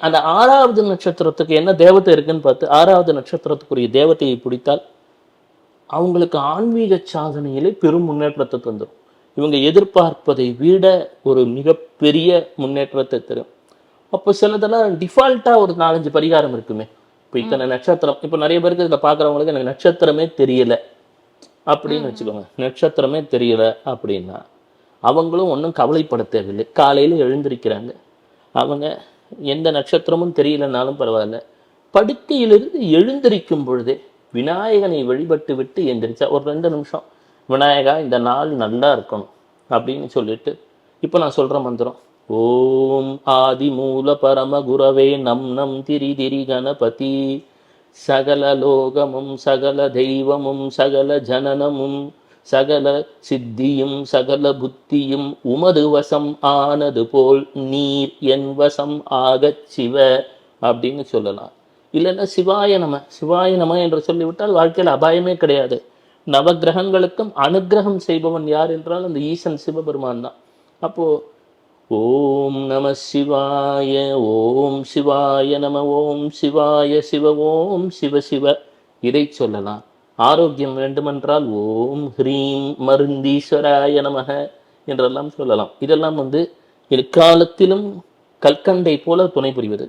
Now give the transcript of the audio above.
அந்த 6வது நட்சத்திரத்துக்கு என்ன தேவதை இருக்குன்னு பார்த்து 6வது நட்சத்திரத்துக்குரிய தேவதையை பிடித்தால் அவங்களுக்கு ஆன்மீக சாதனையிலே பெரும் முன்னேற்றத்தை தந்துடும். இவங்க எதிர்பார்ப்பதை விட ஒரு மிகப்பெரிய முன்னேற்றத்தை தரும். அப்போ சிலதெல்லாம் டிஃபால்ட்டா ஒரு 4-5 பரிகாரம் இருக்குமே. இப்போ இத்தனை நட்சத்திரம், இப்போ நிறைய பேருக்கு இதில் பார்க்குறவங்களுக்கு எனக்கு நட்சத்திரமே தெரியல அப்படின்னு வச்சுக்கோங்க. நட்சத்திரமே தெரியல அப்படின்னா அவங்களும் ஒன்றும் கவலைப்பட தேவையில்லை. காலையில் எழுந்திருக்கிறாங்க, அவங்க எந்த நட்சத்திரமும் தெரியலனாலும் பரவாயில்ல, படுக்கையிலிருந்து எழுந்திருக்கும் பொழுதே விநாயகனை வழிபட்டு விட்டு எந்திரிச்சா ஒரு 2 நிமிஷம், விநாயகா இந்த நாள் நல்லா இருக்கணும் அப்படின்னு சொல்லிட்டு, இப்போ நான் சொல்கிற மந்திரம், ஓம் ஆதி மூல பரம குரவே நம் திரி திரி கணபதி சகல லோகமும் சகல தெய்வமும் சகல ஜனனமும் சகல சித்தியும் சகல புத்தியும் உமது வசம் ஆனது போல் நீர் என் வசம் ஆகச் சிவ அப்படின்னு சொல்லலாம். இல்லைன்னா சிவாய நம, சிவாய நம என்று சொல்லிவிட்டால் வாழ்க்கையில் அபாயமே கிடையாது. நவகிரகங்களுக்கும் அனுகிரகம் செய்பவன் யார் என்றால் அந்த ஈசன் சிவபெருமான் தான். அப்போ ஓம் நம சிவாய, ஓம் சிவாய நம, ஓம் சிவாய சிவ, ஓம் சிவ சிவ இதை சொல்லலாம். ஆரோக்கியம் வேண்டுமென்றால் ஓம் ஹ்ரீம் மருந்தீஸ்வராய நமக என்றெல்லாம் சொல்லலாம். இதெல்லாம் எக்காலத்திலும் கற்கண்டை போல துணை புரிவது.